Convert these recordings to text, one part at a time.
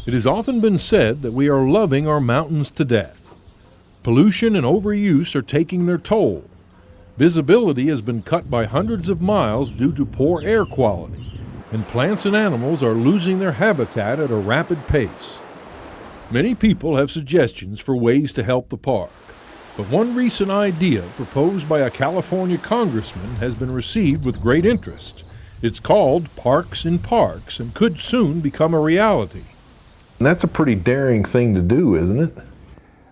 It has often been said that we are loving our mountains to death. Pollution and overuse are taking their toll. Visibility has been cut by hundreds of miles due to poor air quality, and plants and animals are losing their habitat at a rapid pace. Many people have suggestions for ways to help the park, but one recent idea proposed by a California congressman has been received with great interest. It's called Parks in Parks and could soon become a reality. That's a pretty daring thing to do, isn't it?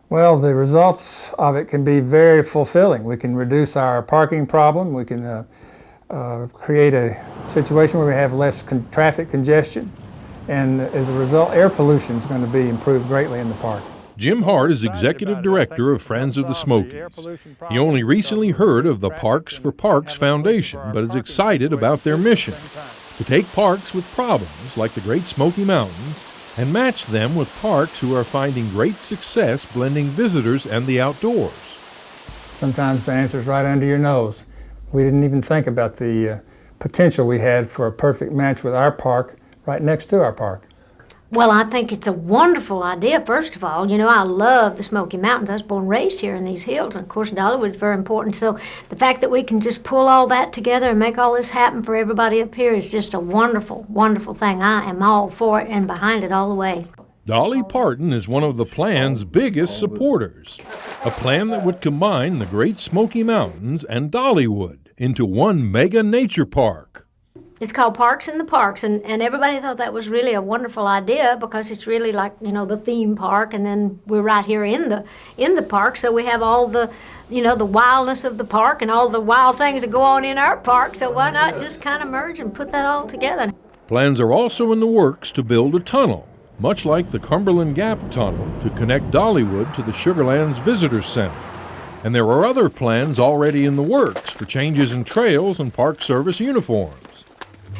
Well, the results of it can be very fulfilling. We can reduce our parking problem. We can create a situation where we have less traffic congestion. And as a result, air pollution is going to be improved greatly in the park. Jim Hart is executive director of Friends of the Smokies. He only recently heard of the Parks for Parks Foundation, but is excited about their mission to take parks with problems like the Great Smoky Mountains and match them with parks who are finding great success blending visitors and the outdoors. Sometimes the answer is right under your nose. We didn't even think about the potential we had for a perfect match with our park right next to our park. Well, I think it's a wonderful idea, first of all. You know, I love the Smoky Mountains. I was born and raised here in these hills, and of course Dollywood is very important. So the fact that we can just pull all that together and make all this happen for everybody up here is just a wonderful, wonderful thing. I am all for it and behind it all the way. Dolly Parton is one of the plan's biggest supporters, a plan that would combine the Great Smoky Mountains and Dollywood into one mega nature park. It's called Parks in the Parks, and everybody thought that was really a wonderful idea because it's really like, you know, the theme park, and then we're right here in the park, so we have all the, you know, the wildness of the park and all the wild things that go on in our park, so why not just kind of merge and put that all together? Plans are also in the works to build a tunnel, much like the Cumberland Gap Tunnel, to connect Dollywood to the Sugar Land's Visitor Center. And there are other plans already in the works for changes in trails and Park Service uniforms.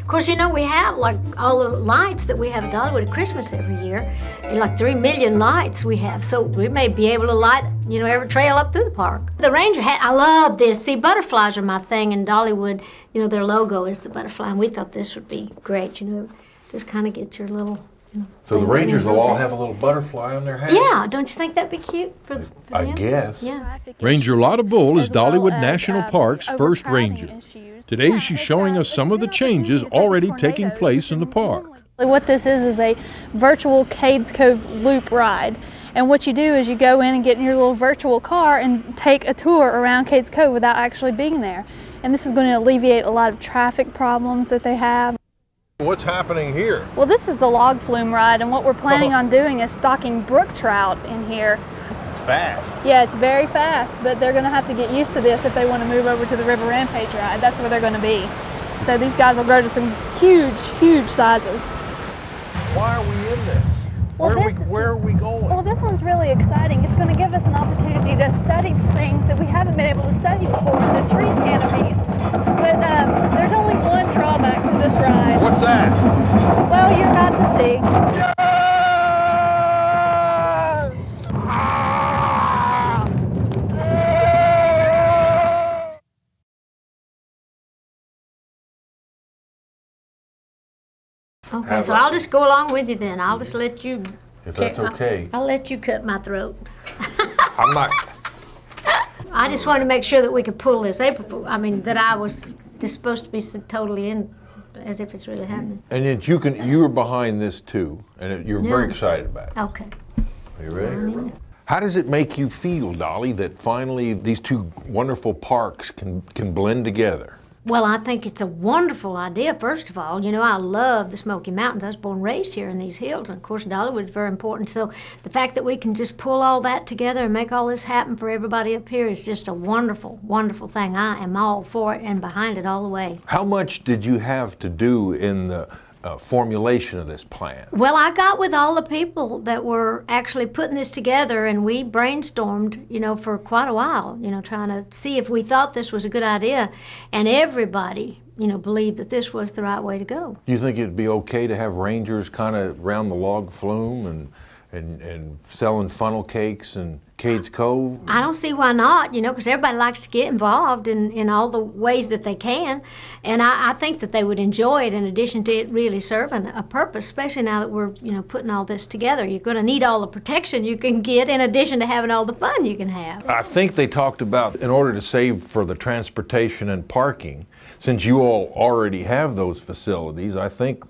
Of course, you know, we have like all the lights that we have at Dollywood at Christmas every year, and like 3 million lights we have, so we may be able to light, you know, every trail up through the park. The ranger hat, I love this. See, butterflies are my thing, and Dollywood, you know, their logo is the butterfly, and we thought this would be great, you know, just kind of get your little, you know. So the Rangers will all have a little butterfly on their hat? Yeah, don't you think that'd be cute for them? I guess. Yeah. Ranger Lotta Bull is Dollywood National Park's first ranger. Today she's showing us some of the changes already taking place in the park. What this is a virtual Cades Cove loop ride. And what you do is you go in and get in your little virtual car and take a tour around Cades Cove without actually being there. And this is going to alleviate a lot of traffic problems that they have. What's happening here? Well, this is the log flume ride, and what we're planning on doing is stocking brook trout in here. It's fast. Yeah, it's very fast, but they're going to have to get used to this if they want to move over to the River Rampage ride. That's where they're going to be. So these guys will grow to some huge, huge sizes. Why are we in this? Well, where are we going? Well, this one's really exciting. It's going to give us an opportunity to study things that we haven't been able to study before, the tree canopies. But there's only one drawback to this ride. What's that? Well, you're about to see. Okay, so I'll just go along with you then. I'll just let you. If that's okay. I'll let you cut my throat. I'm not. I just wanted to make sure that we could pull this April Fool. I mean, that I was just supposed to be totally in, as if it's really happening. And yet you were behind this too, and you're very excited about it. Okay. Are you ready? How does it make you feel, Dolly, that finally these two wonderful parks can blend together? Well, I think it's a wonderful idea, first of all. You know, I love the Smoky Mountains. I was born and raised here in these hills, and of course Dollywood is very important. So the fact that we can just pull all that together and make all this happen for everybody up here is just a wonderful, wonderful thing. I am all for it and behind it all the way. How much did you have to do in the formulation of this plan? Well, I got with all the people that were actually putting this together, and we brainstormed, you know, for quite a while, you know, trying to see if we thought this was a good idea, and everybody, you know, believed that this was the right way to go. Do you think it'd be okay to have rangers kind of around the log flume and selling funnel cakes in Cades Cove? I don't see why not, because everybody likes to get involved in all the ways that they can. And I think that they would enjoy it in addition to it really serving a purpose, especially now that we're, putting all this together. You're going to need all the protection you can get in addition to having all the fun you can have. I think they talked about, in order to save for the transportation and parking, since you all already have those facilities, I think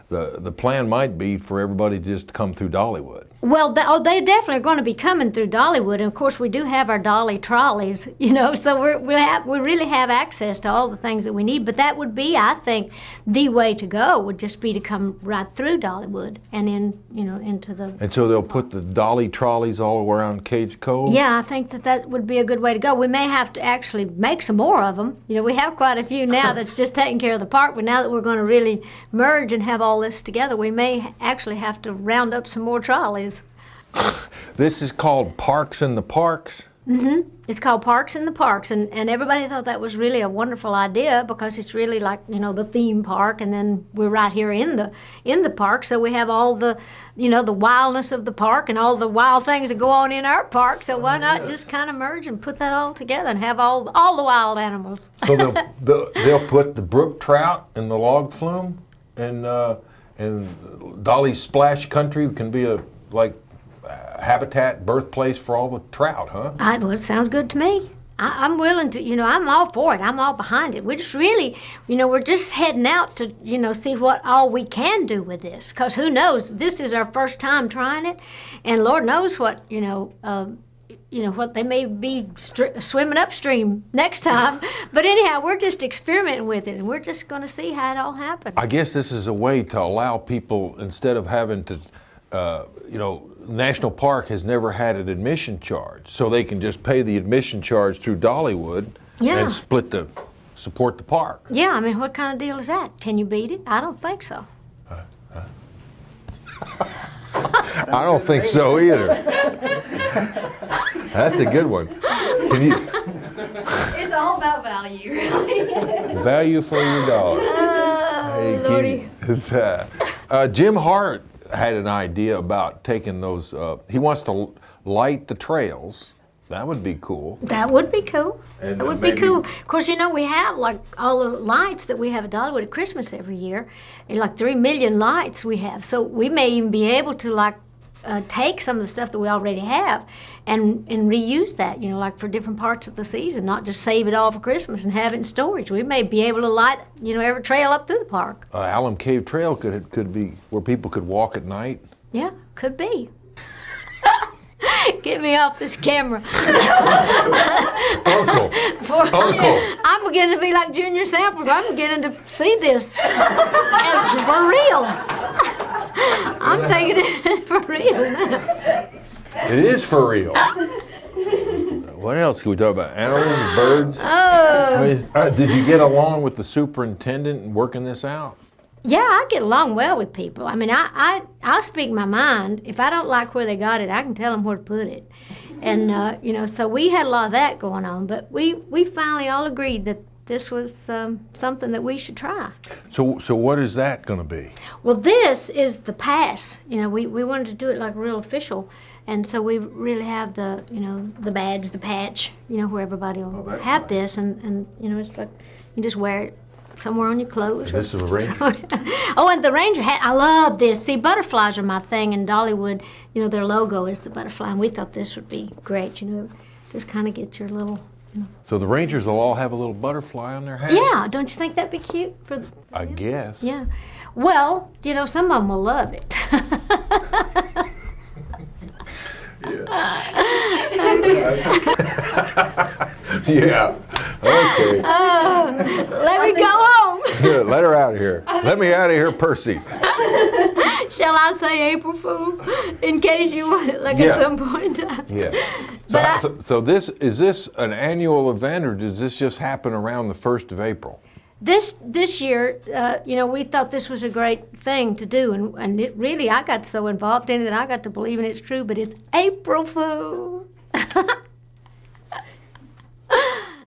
the plan might be for everybody to just come through Dollywood. Well, they definitely are going to be coming through Dollywood, and of course we do have our dolly trolleys, so we really have access to all the things that we need. But that would be, I think, the way to go would just be to come right through Dollywood and into the. And so they'll put the dolly trolleys all around Cades Cove. Yeah, I think that would be a good way to go. We may have to actually make some more of them. We have quite a few now that's just taking care of the park, but now that we're going to really merge and have all this together, we may actually have to round up some more trolleys. This is called Parks in the Parks? Mm-hmm. It's called Parks in the Parks, and everybody thought that was really a wonderful idea because it's really like, the theme park, and then we're right here in the park, so we have all the, the wildness of the park and all the wild things that go on in our park, so why not just kind of merge and put that all together and have all the wild animals. So they'll put the brook trout in the log flume, and Dolly's Splash Country can be a habitat, birthplace for all the trout, huh? Well, it sounds good to me. I'm willing to, I'm all for it. I'm all behind it. We're just really, we're just heading out to, see what all we can do with this. Because who knows, this is our first time trying it, and Lord knows what, what they may be swimming upstream next time. But anyhow, we're just experimenting with it, and we're just going to see how it all happens. I guess this is a way to allow people, instead of having to, National Park has never had an admission charge, so they can just pay the admission charge through Dollywood and support the park. Yeah, what kind of deal is that? Can you beat it? I don't think so. I don't think so either. That's a good one. It's all about value, really. Value for your dollar. Lordy. Jim Hart had an idea about taking those, he wants to light the trails. That would be cool. That would be cool. And that would be cool. Of course, we have all the lights that we have at Dollywood at Christmas every year. And 3 million lights we have. So we may even be able to take some of the stuff that we already have and reuse that, for different parts of the season, not just save it all for Christmas and have it in storage. We may be able to light, every trail up through the park. Alum Cave Trail could be where people could walk at night. Yeah, could be. Get me off this camera. Uncle. I'm beginning to be like Junior Samples. I'm beginning to see this as for real. I'm taking it for real now. It is for real. What else can we talk about? Animals, birds? Oh. Did you get along with the superintendent in working this out? Yeah, I get along well with people. I'll speak my mind. If I don't like where they got it, I can tell them where to put it. And, so we had a lot of that going on. But we finally all agreed that this was something that we should try. So what is that going to be? Well, this is the pass. We wanted to do it like real official. And so we really have the, the badge, the patch, where everybody will have this. And, it's like you just wear it somewhere on your clothes. This is a ranger? Oh, and the ranger hat. I love this. See, butterflies are my thing. In Dollywood, their logo is the butterfly. And we thought this would be great, just kind of get your little... So the rangers will all have a little butterfly on their hats? Yeah, don't you think that'd be cute? I guess. Yeah. Well, some of them will love it. Yeah. Okay. Let me go home. Good. Let her out of here. Let me out of here, Percy. Shall I say April Fool? In case you want it, at some point in time. Yeah. So is this an annual event, or does this just happen around the 1st of April? This year, we thought this was a great thing to do, and it really, I got so involved in it that I got to believe it's true, but it's April Fool.